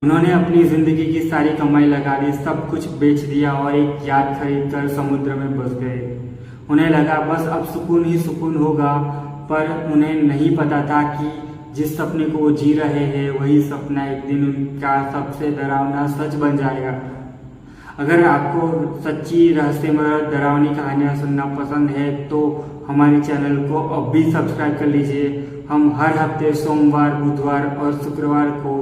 उन्होंने अपनी जिंदगी की सारी कमाई लगा दी, सब कुछ बेच दिया और एक याट खरीद कर समुद्र में बस गए। उन्हें लगा बस अब सुकून ही सुकून होगा, पर उन्हें नहीं पता था कि जिस सपने को वो जी रहे हैं वही सपना एक दिन उनका सबसे डरावना सच बन जाएगा। अगर आपको सच्ची रहस्यमय डरावनी कहानियाँ सुनना पसंद है तो हमारे चैनल को अब भी सब्सक्राइब कर लीजिए। हम हर हफ्ते सोमवार, बुधवार और शुक्रवार को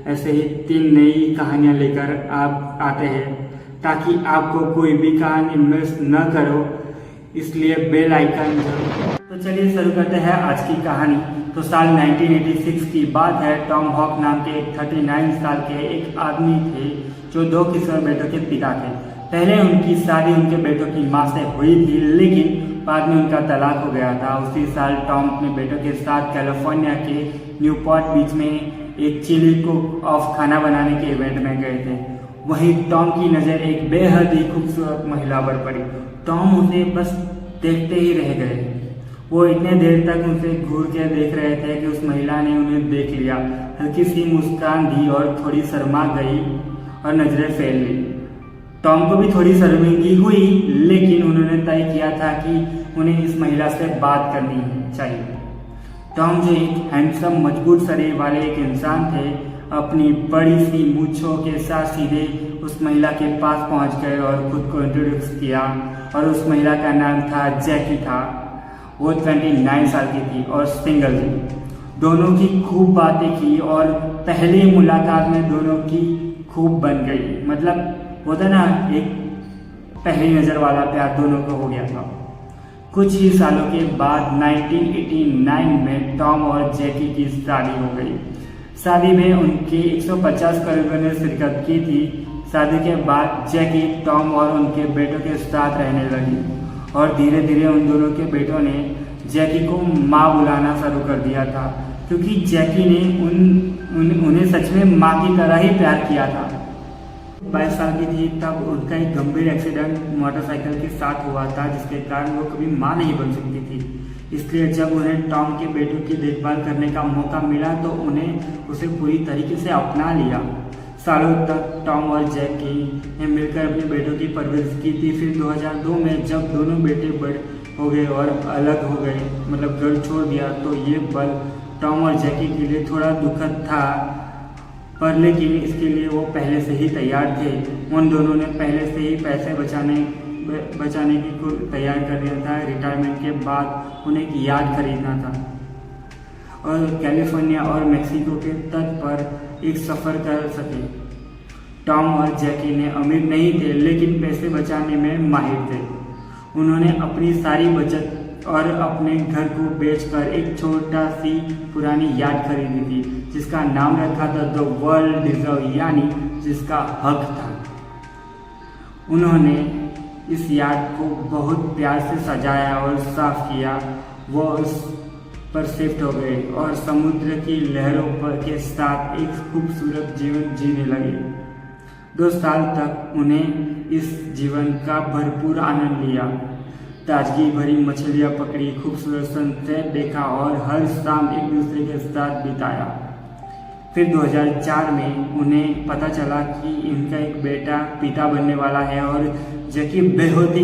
ऐसे ही 3 नई कहानियाँ लेकर आप आते हैं ताकि आपको कोई भी कहानी मिस न करो, इसलिए बेल आइकन जरूर। तो चलिए शुरू करते हैं आज की कहानी। तो साल 1986 की बात है। टॉम हॉक नाम के 39 साल के एक आदमी थे जो 2 किशोर बेटों के पिता थे। पहले उनकी शादी उनके बेटों की माँ से हुई थी, लेकिन बाद में उनका तलाक हो गया था। उसी साल टॉम अपने बेटों के साथ कैलिफोर्निया के न्यूपोर्ट बीच में एक चिली कुक ऑफ खाना बनाने के इवेंट में गए थे। वहीं टॉम की नज़र एक बेहद ही खूबसूरत महिला पर पड़ी। टॉम उसे बस देखते ही रह गए। वो इतने देर तक उनसे घूर के देख रहे थे कि उस महिला ने उन्हें देख लिया, हल्की सी मुस्कान दी और थोड़ी शर्मा गई और नजरें फेर ली। टॉम को भी थोड़ी शर्मिंदगी हुई, लेकिन उन्होंने तय किया था कि उन्हें इस महिला से बात करनी चाहिए। टॉम जो एक हैंडसम मजबूत शरीर वाले एक इंसान थे, अपनी बड़ी सी मूंछों के साथ सीधे उस महिला के पास पहुंच गए और खुद को इंट्रोड्यूस किया। और उस महिला का नाम था जैकी था। वो 29 साल की थी और सिंगल थी। दोनों की खूब बातें की और पहली मुलाकात में दोनों की खूब बन गई। मतलब होता ना, एक पहली नज़र वाला प्यार दोनों को हो गया था। कुछ ही सालों के बाद 1989 में टॉम और जैकी की शादी हो गई। शादी में उनके 150 करीबियों ने शिरकत की थी। शादी के बाद जैकी टॉम और उनके बेटों के साथ रहने लगी और धीरे धीरे उन दोनों के बेटों ने जैकी को माँ बुलाना शुरू कर दिया था, क्योंकि जैकी ने उन्हें सच में माँ की तरह ही प्यार किया था। 22 साल की थी तब उनका एक गंभीर एक्सीडेंट मोटरसाइकिल के साथ हुआ था, जिसके कारण वो कभी माँ नहीं बन सकती थी। इसलिए जब उन्हें टॉम के बेटों की देखभाल करने का मौका मिला तो उन्हें उसे पूरी तरीके से अपना लिया। सालों तक टॉम और जैकी ने मिलकर अपने बेटों की परवरिश की थी। फिर 2002 में जब दोनों बेटे बड़े हो गए और अलग हो गए, मतलब घर छोड़ दिया, तो ये पल टॉम और जैकी के लिए थोड़ा दुखद था, पर लेकिन इसके लिए वो पहले से ही तैयार थे। उन दोनों ने पहले से ही पैसे बचाने की को तैयार कर दिया था। रिटायरमेंट के बाद उन्हें एक याट खरीदना था और कैलिफोर्निया और मेक्सिको के तट पर एक सफ़र कर सके। टॉम और जैकी ने अमीर नहीं थे, लेकिन पैसे बचाने में माहिर थे। उन्होंने अपनी सारी बचत और अपने घर को बेचकर एक छोटा सी पुरानी याट खरीदी थी, जिसका नाम रखा था द वर्ल्ड डिजर्व, यानी जिसका हक था। उन्होंने इस याट को बहुत प्यार से सजाया और साफ किया। वो उस पर शिफ्ट हो गए और समुद्र की लहरों पर के साथ एक खूबसूरत जीवन जीने लगे। 2 साल तक उन्हें इस जीवन का भरपूर आनंद लिया। ताजगी भरी मछलियाँ पकड़ी, खूबसूरत सनसेट देखा और हर शाम एक दूसरे के साथ बिताया। फिर 2004 में उन्हें पता चला कि इनका एक बेटा पिता बनने वाला है और जैकी बेहद ही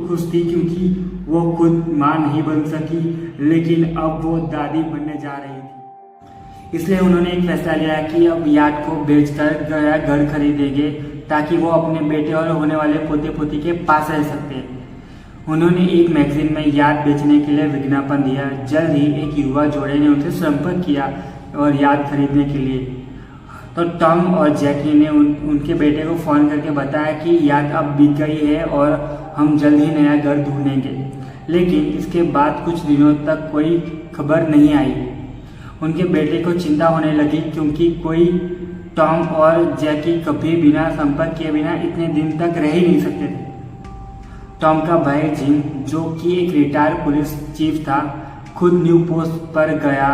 खुश थी, क्योंकि वो खुद माँ नहीं बन सकी, लेकिन अब वो दादी बनने जा रही थी। इसलिए उन्होंने एक फैसला लिया कि अब याट को बेचकर घर खरीदेंगे ताकि वो अपने बेटे और होने वाले पोते पोती के पास रह सकते हैं। उन्होंने एक मैगजीन में याट बेचने के लिए विज्ञापन दिया। जल्द ही एक युवा जोड़े ने उनसे संपर्क किया और याट खरीदने के लिए। तो टॉम और जैकी ने उनके बेटे को फ़ोन करके बताया कि याट अब बिक गई है और हम जल्द ही नया घर ढूंढेंगे। लेकिन इसके बाद कुछ दिनों तक कोई खबर नहीं आई। उनके बेटे को चिंता होने लगी, क्योंकि कोई टॉम और जैकी कभी बिना संपर्क किए बिना इतने दिन तक रह ही नहीं सकते थे। टॉम का भाई जिम, जो कि एक रिटायर्ड पुलिस चीफ था, खुद न्यू पोस्ट पर गया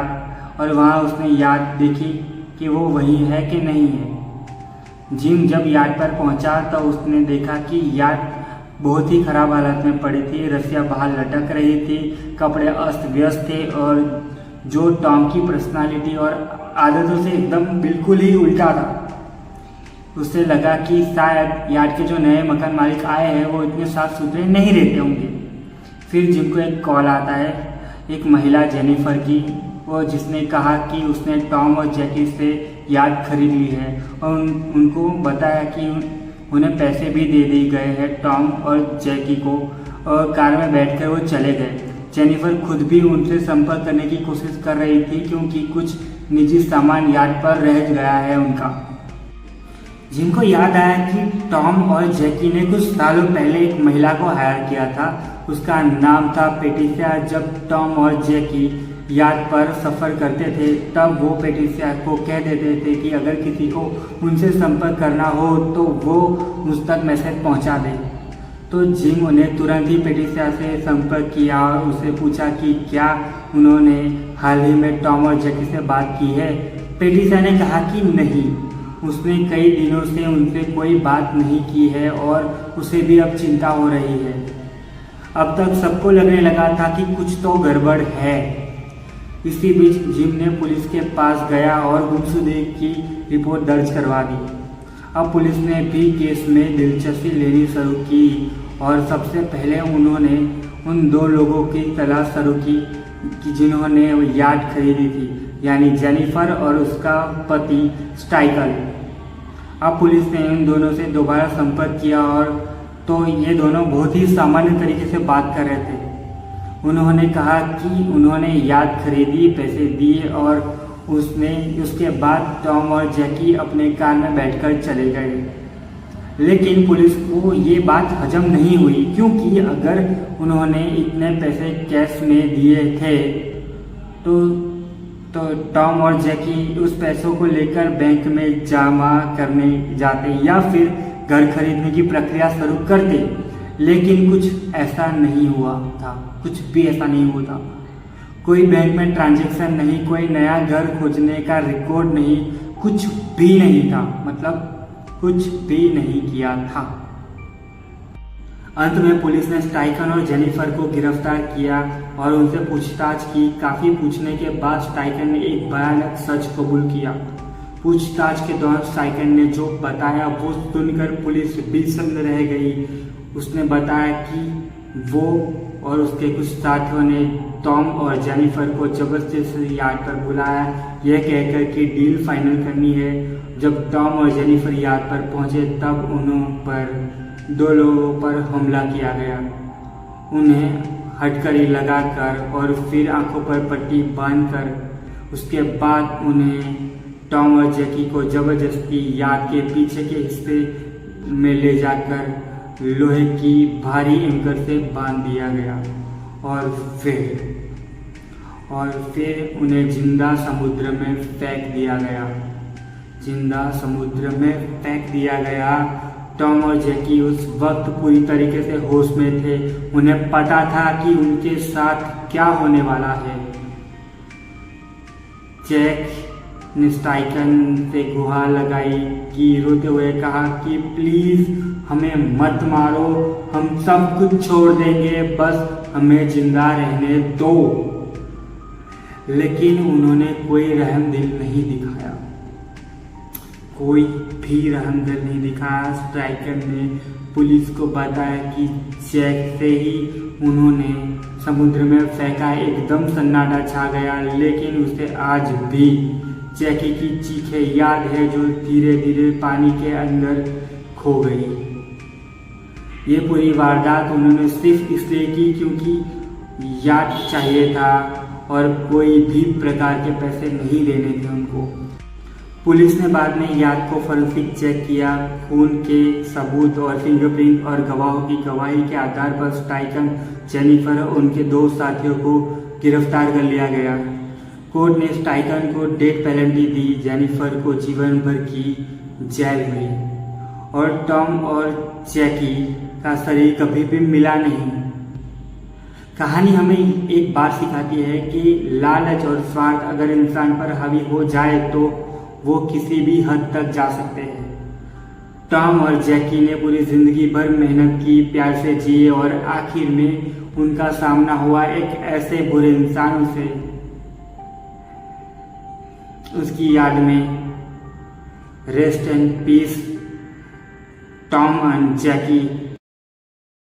और वहाँ उसने याट देखी कि वो वही है कि नहीं है। जिम जब याट पर पहुँचा तो उसने देखा कि याट बहुत ही खराब हालत में पड़ी थी। रस्सियाँ बाहर लटक रही थी, कपड़े अस्त व्यस्त थे और जो टॉम की पर्सनालिटी और आदतों से एकदम बिल्कुल ही उल्टा था। उसे लगा कि शायद यार्ड के जो नए मकान मालिक आए हैं वो इतने साफ सुथरे नहीं रहते होंगे। फिर जिम को एक कॉल आता है एक महिला जेनिफर की, वो जिसने कहा कि उसने टॉम और जैकी से यार्ड खरीद ली है और उनको बताया कि उन्हें पैसे भी दे दिए गए हैं टॉम और जैकी को, और कार में बैठकर वो चले गए। जेनिफर खुद भी उनसे संपर्क करने की कोशिश कर रही थी क्योंकि कुछ निजी सामान यार्ड पर रह गया है उनका। जिनको याद आया कि टॉम और जैकी ने कुछ सालों पहले एक महिला को हायर किया था, उसका नाम था पेटिसिया। जब टॉम और जैकी यार्ड पर सफ़र करते थे तब वो पेटिसिया को कह देते थे कि अगर किसी को उनसे संपर्क करना हो तो वो मुझ तक मैसेज पहुंचा दे। तो जिम उन्हें तुरंत ही पेटिसिया से संपर्क किया और उससे पूछा कि क्या उन्होंने हाल ही में टॉम और जैकी से बात की है। पेटिसिया ने कहा कि नहीं, उसने कई दिनों से उनसे कोई बात नहीं की है और उसे भी अब चिंता हो रही है। अब तक सबको लगने लगा था कि कुछ तो गड़बड़ है। इसी बीच जिम ने पुलिस के पास गया और गुमशुदगी की रिपोर्ट दर्ज करवा दी। अब पुलिस ने भी केस में दिलचस्पी लेनी शुरू की और सबसे पहले उन्होंने उन दो लोगों की तलाश शुरू की जिन्होंने यार्ड खरीदी थी, यानी जेनिफर और उसका पति स्टाइकल। अब पुलिस ने इन दोनों से दोबारा संपर्क किया और तो ये दोनों बहुत ही सामान्य तरीके से बात कर रहे थे। उन्होंने कहा कि उन्होंने यार्ड खरीदी, पैसे दिए और उसके बाद टॉम और जैकी अपने कार में बैठकर चले गए। लेकिन पुलिस को ये बात हजम नहीं हुई क्योंकि अगर उन्होंने इतने पैसे कैश में दिए थे तो टॉम और जैकी उस पैसों को लेकर बैंक में जमा करने जाते या फिर घर खरीदने की प्रक्रिया शुरू करते। लेकिन कुछ ऐसा नहीं हुआ था, कुछ भी ऐसा नहीं हुआ था। कोई बैंक में ट्रांजैक्शन नहीं, कोई नया घर खोजने का रिकॉर्ड नहीं, कुछ भी नहीं था, मतलब कुछ भी नहीं किया था। अंत में पुलिस ने स्टाइकन और जेनिफर को गिरफ्तार किया और उनसे पूछताछ की। काफी पूछने के बाद स्टाइकन ने एक भयानक सच कबूल किया। पूछताछ के दौरान स्टाइकन ने जो बताया वो सुनकर पुलिस बेसब्र रह गई। उसने बताया कि वो और उसके कुछ साथियों ने टॉम और जेनिफर को जबरदस्ती से यार्ड पर बुलाया, यह कहकर कि डील फाइनल करनी है। जब टॉम और जेनिफर यार्ड पर पहुंचे तब उन्हों पर दो लोगों पर हमला किया गया। उन्हें हथकड़ी लगाकर और फिर आंखों पर पट्टी बांधकर उसके बाद उन्हें टॉम और जैकी को जबरदस्ती यार्ड के पीछे के हिस्से में ले जाकर लोहे की भारी एंकर से बांध दिया गया और फिर उन्हें जिंदा समुद्र में फेंक दिया गया। जिंदा समुद्र में फेंक दिया गया। टॉम और जैकी उस वक्त पूरी तरीके से होश में थे। उन्हें पता था कि उनके साथ क्या होने वाला है। जैक ने स्टाइकन से गुहार लगाई कि रोते हुए कहा कि प्लीज हमें मत मारो, हम सब कुछ छोड़ देंगे, बस हमें जिंदा रहने दो। लेकिन उन्होंने कोई रहम दिल नहीं दिखाया, कोई भी रहम दिल नहीं दिखाया। स्ट्राइकर ने पुलिस को बताया कि जैक से ही उन्होंने समुद्र में फेंका। एकदम सन्नाटा छा गया, लेकिन उसे आज भी जैकी की चीखें याद है जो धीरे धीरे पानी के अंदर खो गई। ये पूरी वारदात उन्होंने सिर्फ इसलिए की क्योंकि याद चाहिए था और कोई भी प्रकार के पैसे नहीं देने थे उनको। पुलिस ने बाद में याद को फॉरेंसिक चेक किया। खून के सबूत और फिंगरप्रिंट और गवाहों की गवाही के आधार पर स्टाइकन, जेनिफर और उनके दो साथियों को गिरफ्तार कर लिया गया। कोर्ट ने स्टाइकन को डेथ पेनल्टी दी, जेनिफर को जीवन भर की जेल हुई और टॉम और जैकी का शरीर कभी भी मिला नहीं। कहानी हमें एक बात सिखाती है कि लालच और स्वार्थ अगर इंसान पर हावी हो जाए तो वो किसी भी हद तक जा सकते हैं। टॉम और जैकी ने पूरी जिंदगी भर मेहनत की, प्यार से जिए और आखिर में उनका सामना हुआ एक ऐसे बुरे इंसान से। उसकी याद में rest and peace Tom and Jackie